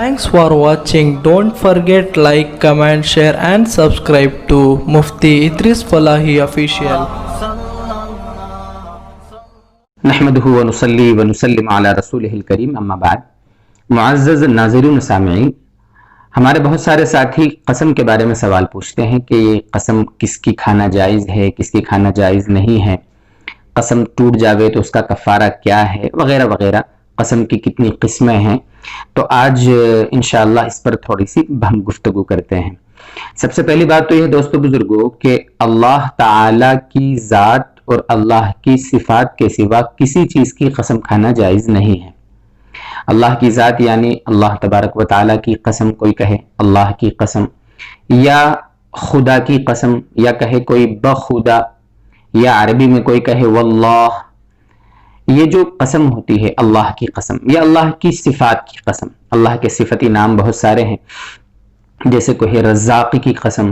Thanks for watching. Don't forget like, comment, share and subscribe to Mufti Idris Falahi Official. نحمده ونصلي ونسلم علی رسولہ الکریم اما بعد. معزز ناظرین و سامعین، ہمارے بہت سارے ساتھی قسم کے بارے میں سوال پوچھتے ہیں کہ یہ قسم کس کی کھانا جائز ہے، کس کی کھانا جائز نہیں ہے، قسم ٹوٹ جاوے تو اس کا کفارہ کیا ہے، وغیرہ وغیرہ، قسم کی کتنی قسمیں ہیں. تو آج انشاءاللہ اس پر تھوڑی سی ہم گفتگو کرتے ہیں. سب سے پہلی بات تو یہ دوستو بزرگوں کہ اللہ تعالی کی ذات اور اللہ کی صفات کے سوا کسی چیز کی قسم کھانا جائز نہیں ہے. اللہ کی ذات یعنی اللہ تبارک و تعالی کی قسم کوئی کہے اللہ کی قسم، یا خدا کی قسم، یا کہے کوئی بخدا، یا عربی میں کوئی کہے واللہ. یہ جو قسم ہوتی ہے اللہ کی قسم یا اللہ کی صفات کی قسم. اللہ کے صفتی نام بہت سارے ہیں، جیسے کوئی رزاق کی قسم،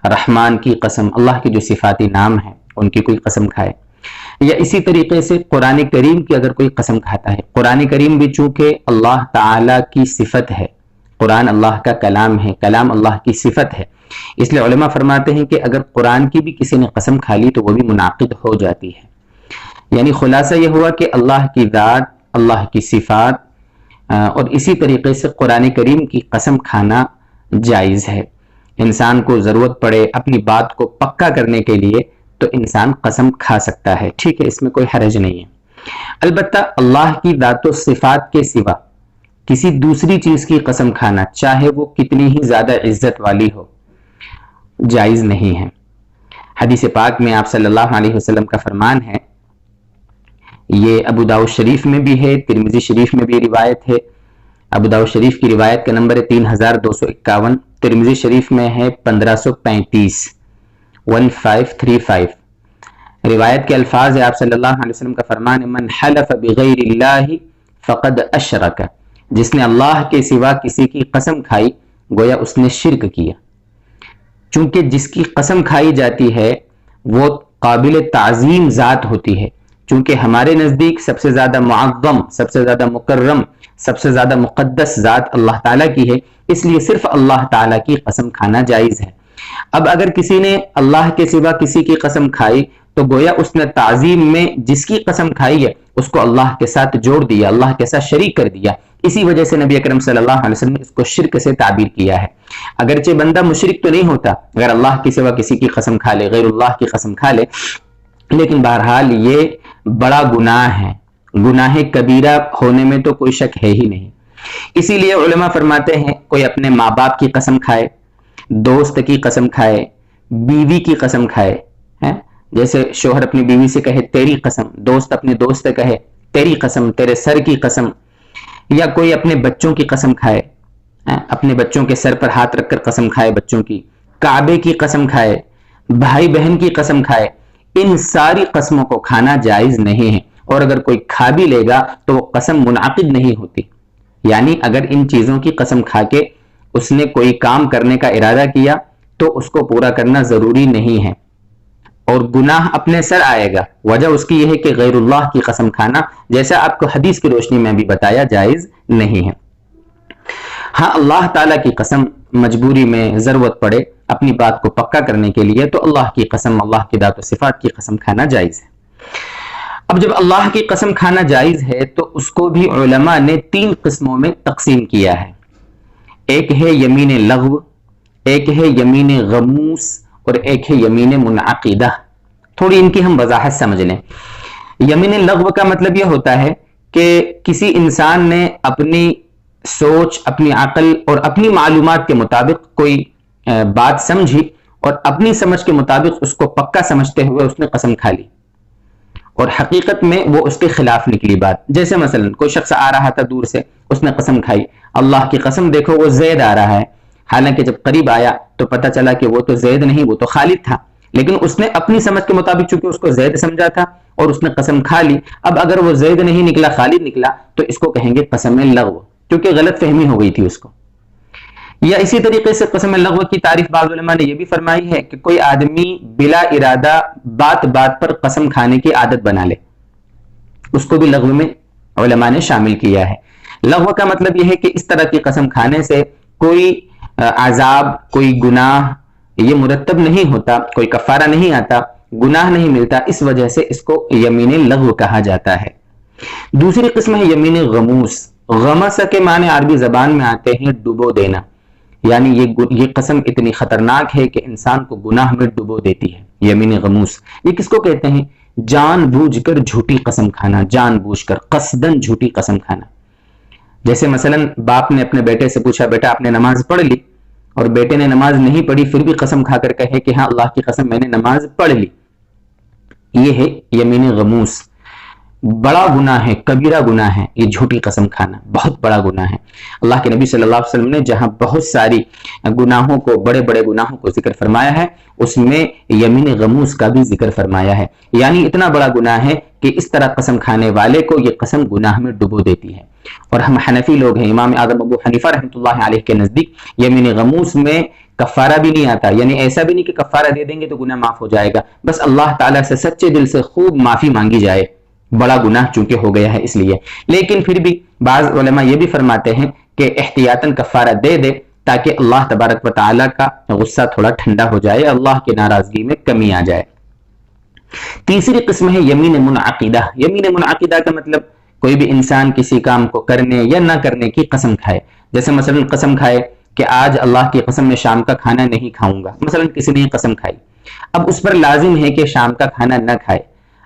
رحمان کی قسم. اللہ کے جو صفاتی نام ہیں ان کی کوئی قسم کھائے. یا اسی طریقے سے قرآن کریم کی اگر کوئی قسم کھاتا ہے. قرآن کریم بھی چونکہ اللہ تعالی کی صفت ہے، قرآن اللہ کا کلام ہے، کلام اللہ کی صفت ہے، اس لیے علماء فرماتے ہیں کہ اگر قرآن کی بھی کسی نے قسم کھا لی تو وہ بھی منعقد ہو جاتی ہے. یعنی خلاصہ یہ ہوا کہ اللہ کی ذات، اللہ کی صفات اور اسی طریقے سے قرآن کریم کی قسم کھانا جائز ہے. انسان کو ضرورت پڑے اپنی بات کو پکا کرنے کے لیے تو انسان قسم کھا سکتا ہے، ٹھیک ہے، اس میں کوئی حرج نہیں ہے. البتہ اللہ کی ذات و صفات کے سوا کسی دوسری چیز کی قسم کھانا، چاہے وہ کتنی ہی زیادہ عزت والی ہو، جائز نہیں ہے. حدیث پاک میں آپ صلی اللہ علیہ وسلم کا فرمان ہے، یہ ابو داؤد شریف میں بھی ہے، ترمذی شریف میں بھی روایت ہے. ابو داؤد شریف کی روایت کا نمبر ہے 3251، ترمذی شریف میں ہے 1535، 1535. روایت کے الفاظ ہے، آپ صلی اللہ علیہ وسلم کا فرمان ہے، من حلف بغیر اللہ فقد اشرک. جس نے اللہ کے سوا کسی کی قسم کھائی گویا اس نے شرک کیا. چونکہ جس کی قسم کھائی جاتی ہے وہ قابل تعظیم ذات ہوتی ہے، چونکہ ہمارے نزدیک سب سے زیادہ معظم، سب سے زیادہ مکرم، سب سے زیادہ مقدس ذات اللہ تعالیٰ کی ہے، اس لیے صرف اللہ تعالیٰ کی قسم کھانا جائز ہے. اب اگر کسی نے اللہ کے سوا کسی کی قسم کھائی تو گویا اس نے تعظیم میں جس کی قسم کھائی ہے اس کو اللہ کے ساتھ جوڑ دیا، اللہ کے ساتھ شریک کر دیا. اسی وجہ سے نبی اکرم صلی اللہ علیہ وسلم نے اس کو شرک سے تعبیر کیا ہے. اگرچہ بندہ مشرک تو نہیں ہوتا اگر اللہ کے سوا کسی کی قسم کھا لے، غیر اللہ کی قسم کھا لے، لیکن بہرحال یہ بڑا گناہ ہے. گناہ کبیرہ ہونے میں تو کوئی شک ہے ہی نہیں. اسی لیے علماء فرماتے ہیں کوئی اپنے ماں باپ کی قسم کھائے، دوست کی قسم کھائے، بیوی کی قسم کھائے، جیسے شوہر اپنی بیوی سے کہے تیری قسم، دوست اپنے دوست سے کہے تیری قسم، تیرے سر کی قسم، یا کوئی اپنے بچوں کی قسم کھائے، اپنے بچوں کے سر پر ہاتھ رکھ کر قسم کھائے، بچوں کی، کعبے کی قسم کھائے، بھائی بہن کی قسم کھائے. ان ساری قسموں کو کھانا جائز نہیں ہے، اور اگر کوئی کھا بھی لے گا تو وہ قسم منعقد نہیں ہوتی. یعنی اگر ان چیزوں کی قسم کھا کے اس نے کوئی کام کرنے کا ارادہ کیا تو اس کو پورا کرنا ضروری نہیں ہے اور گناہ اپنے سر آئے گا. وجہ اس کی یہ ہے کہ غیر اللہ کی قسم کھانا، جیسا آپ کو حدیث کی روشنی میں بھی بتایا، جائز نہیں ہے. ہاں اللہ تعالیٰ کی قسم مجبوری میں ضرورت پڑے اپنی بات کو پکا کرنے کے لیے تو اللہ کی قسم، اللہ کی ذات و صفات کی قسم کھانا جائز ہے. اب جب اللہ کی قسم کھانا جائز ہے تو اس کو بھی علماء نے 3 قسموں میں تقسیم کیا ہے. ایک ہے یمین لغو، ایک ہے یمین غموس، اور ایک ہے یمین منعقدہ. تھوڑی ان کی ہم وضاحت سمجھ لیں. یمین لغو کا مطلب یہ ہوتا ہے کہ کسی انسان نے اپنی سوچ، اپنی عقل اور اپنی معلومات کے مطابق کوئی بات سمجھی اور اپنی سمجھ کے مطابق اس کو پکا سمجھتے ہوئے اس نے قسم کھا لی اور حقیقت میں وہ اس کے خلاف نکلی بات. جیسے مثلا کوئی شخص آ رہا تھا دور سے، اس نے قسم کھائی اللہ کی قسم دیکھو وہ زید آ رہا ہے، حالانکہ جب قریب آیا تو پتہ چلا کہ وہ تو زید نہیں، وہ تو خالد تھا. لیکن اس نے اپنی سمجھ کے مطابق چونکہ اس کو زید سمجھا تھا اور اس نے قسم کھا لی. اب اگر وہ زید نہیں نکلا، خالد نکلا، تو اس کو کہیں گے قسم لغو، کیونکہ غلط فہمی ہو گئی تھی اس کو. یا اسی طریقے سے قسم لغو کی تعریف بعض علماء نے یہ بھی فرمائی ہے کہ کوئی آدمی بلا ارادہ بات بات پر قسم کھانے کی عادت بنا لے، اس کو بھی لغو میں علماء نے شامل کیا ہے. لغو کا مطلب یہ ہے کہ اس طرح کی قسم کھانے سے کوئی عذاب، کوئی گناہ یہ مرتب نہیں ہوتا، کوئی کفارہ نہیں آتا، گناہ نہیں ملتا، اس وجہ سے اس کو یمین لغو کہا جاتا ہے۔ دوسری قسم ہے یمین غموس۔ غمس کے معنی عربی زبان میں آتے ہیں ڈبو دینا، یعنی یہ قسم اتنی خطرناک ہے کہ انسان کو گناہ میں ڈبو دیتی ہے۔ یمین غموس یہ کس کو کہتے ہیں؟ جان بوجھ کر جھوٹی قسم کھانا، جان بوجھ کر قصدن جھوٹی قسم کھانا۔ جیسے مثلا باپ نے اپنے بیٹے سے پوچھا بیٹا آپ نے نماز پڑھ لی، اور بیٹے نے نماز نہیں پڑھی پھر بھی قسم کھا کر کہے کہ ہاں اللہ کی قسم میں نے نماز پڑھ لی، یہ ہے یمین غموس۔ بڑا گناہ ہے، کبیرہ گناہ ہے یہ جھوٹی قسم کھانا، بہت بڑا گناہ ہے۔ اللہ کے نبی صلی اللہ علیہ وسلم نے جہاں بہت ساری گناہوں کو، بڑے بڑے گناہوں کو ذکر فرمایا ہے، اس میں یمین غموس کا بھی ذکر فرمایا ہے، یعنی اتنا بڑا گناہ ہے کہ اس طرح قسم کھانے والے کو یہ قسم گناہ میں ڈبو دیتی ہے۔ اور ہم حنفی لوگ ہیں، امام اعظم ابو حنیفہ رحمۃ اللہ علیہ کے نزدیک یمین غموس میں کفارہ بھی نہیں آتا، یعنی ایسا بھی نہیں کہ کفارہ دے دیں گے تو گناہ معاف ہو جائے گا، بس اللہ تعالیٰ سے سچے دل سے خوب معافی مانگی جائے، بڑا گناہ چونکہ ہو گیا ہے اس لیے۔ لیکن پھر بھی بعض علماء یہ بھی فرماتے ہیں کہ احتیاطاً کفارہ دے دے تاکہ اللہ تبارک و تعالیٰ کا غصہ تھوڑا ٹھنڈا ہو جائے، اللہ کی ناراضگی میں کمی آ جائے۔ تیسری قسم ہے یمین منعقدہ۔ یمین منعقدہ کا مطلب کوئی بھی انسان کسی کام کو کرنے یا نہ کرنے کی قسم کھائے، جیسے مثلا قسم کھائے کہ آج اللہ کی قسم میں شام کا کھانا نہیں کھاؤں گا، مثلا کسی نے قسم کھائی، اب اس پر لازم ہے کہ شام کا کھانا نہ کھائے،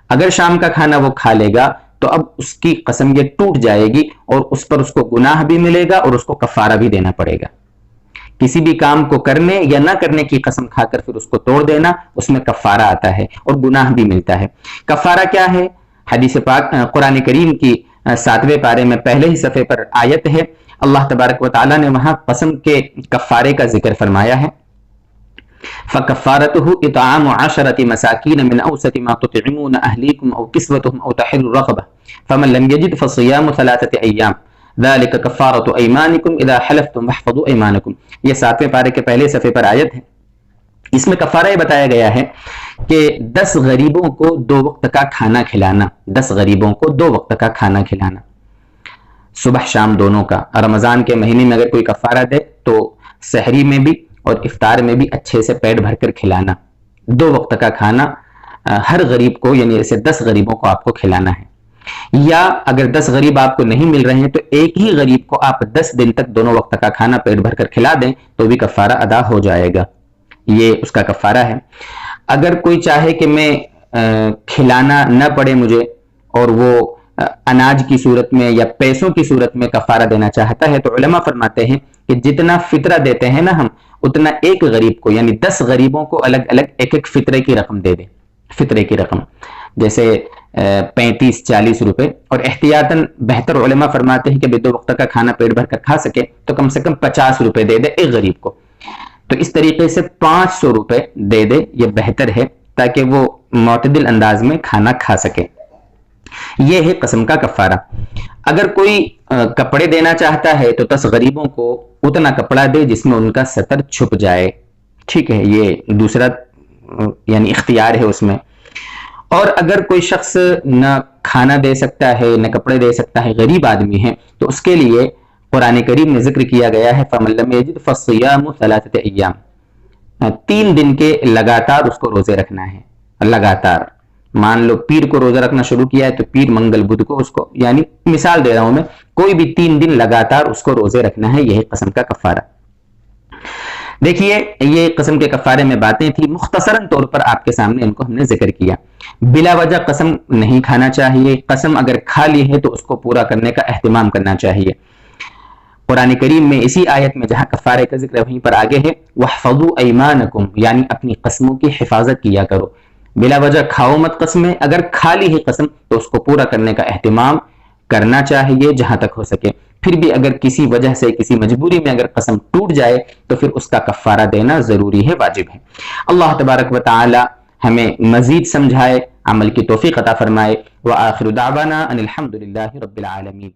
اگر شام کا کھانا وہ کھا لے گا تو اب اس کی قسم یہ ٹوٹ جائے گی اور اس پر اس کو گناہ بھی ملے گا اور اس کو کفارہ بھی دینا پڑے گا۔ کسی بھی کام کو کرنے یا نہ کرنے کی قسم کھا کر پھر اس کو توڑ دینا، اس میں کفارہ آتا ہے اور گناہ بھی ملتا ہے۔ کفارہ کیا ہے؟ حدیث پاک قرآن کریم کی 7ویں پارے میں پہلے ہی صفحے پر آیت ہے، اللہ تبارک و تعالیٰ نے وہاں قسم کے کفارے کا ذکر فرمایا ہے۔ فَكَفَّارَتُهُ إِطْعَامُ 10 مَسَاكِينَ مِنْ أَوْسَطِ مَا تُطْعِمُونَ أَهْلِيكُمْ أَوْ كِسْوَتُهُمْ أَوْ تَحْرِيرُ رَقَبَةٍ فَمَنْ لَمْ يَجِدْ فَصِيَامُ 3 أَيَّامٍ ذَلِكَ كَفَّارَةُ أَيْمَانِكُمْ إِذَا حَلَفْتُمْ وَاحْفَظُوا أَيْمَانَكُمْ۔ یہ 7ویں پارے کے پہلے صفحے پر آیت ہے، اس میں کفارہ یہ بتایا گیا ہے کہ 10 غریبوں کو 2 وقت کا کھانا کھلانا، 10 غریبوں کو 2 وقت کا کھانا کھلانا، صبح شام دونوں کا۔ رمضان کے مہینے میں اگر کوئی کفارہ دے تو سحری میں بھی اور افطار میں بھی اچھے سے پیٹ بھر کر کھلانا، 2 وقت کا کھانا ہر غریب کو، یعنی ایسے 10 غریبوں کو آپ کو کھلانا ہے۔ یا اگر 10 غریب آپ کو نہیں مل رہے ہیں تو ایک ہی غریب کو آپ 10 دن تک 2 وقت کا کھانا پیٹ بھر کر کھلا دیں تو بھی کفارہ ادا ہو جائے گا، یہ اس کا کفارہ ہے۔ اگر کوئی چاہے کہ میں کھلانا نہ پڑے مجھے اور وہ اناج کی صورت میں یا پیسوں کی صورت میں کفارہ دینا چاہتا ہے تو علماء فرماتے ہیں کہ جتنا فطرہ دیتے ہیں نا ہم، اتنا ایک غریب کو، یعنی 10 غریبوں کو الگ الگ ایک فطرے کی رقم دے دیں، فطرے کی رقم جیسے 35-40 روپے، اور احتیاطاً بہتر علماء فرماتے ہیں کہ 2 وقت کا کھانا پیٹ بھر کر کھا سکے تو کم سے کم 50 روپے دے دے ایک غریب کو، تو اس طریقے سے 500 روپے دے دے، یہ بہتر ہے تاکہ وہ معتدل انداز میں کھانا کھا سکے۔ یہ ہے قسم کا کفارہ۔ اگر کوئی کپڑے دینا چاہتا ہے تو 10 غریبوں کو اتنا کپڑا دے جس میں ان کا ستر چھپ جائے، ٹھیک ہے، یہ دوسرا یعنی اختیار ہے اس میں۔ اور اگر کوئی شخص نہ کھانا دے سکتا ہے نہ کپڑے دے سکتا ہے، غریب آدمی ہے، تو اس کے لیے قرآن کریم میں ذکر کیا گیا ہے فَمَن لَّمْ يَجِدْ فَصِيَامُ 3 أَيَّامٍ، 3 دن کے لگاتار اس کو روزے رکھنا ہے، لگاتار۔ مان لو پیر کو روزہ رکھنا شروع کیا ہے تو پیر منگل بدھ کو اس کو، یعنی مثال دے رہا ہوں میں، کوئی بھی 3 دن لگاتار اس کو روزے رکھنا ہے، یہی قسم کا کفارہ۔ دیکھیے یہ قسم کے کفارے میں باتیں تھی، مختصراً طور پر آپ کے سامنے ان کو ہم نے ذکر کیا۔ بلا وجہ قسم نہیں کھانا چاہیے، قسم اگر کھا لی ہے تو اس کو پورا کرنے کا اہتمام کرنا چاہیے۔ قرآن کریم میں اسی آیت میں جہاں کفارے کا ذکر وہیں پر آگے ہے وَاحْفَظُوا أَيْمَانَكُمْ، یعنی اپنی قسموں کی حفاظت کیا کرو، بلا وجہ کھاؤ مت قسمیں، اگر کھا لی ہے قسم تو اس کو پورا کرنے کا اہتمام کرنا چاہیے جہاں تک ہو سکے۔ پھر بھی اگر کسی وجہ سے کسی مجبوری میں اگر قسم ٹوٹ جائے تو پھر اس کا کفارہ دینا ضروری ہے، واجب ہے۔ اللہ تبارک و تعالی ہمیں مزید سمجھائے، عمل کی توفیق عطا فرمائے۔ وآخر دعوانا ان الحمد للہ رب العالمین۔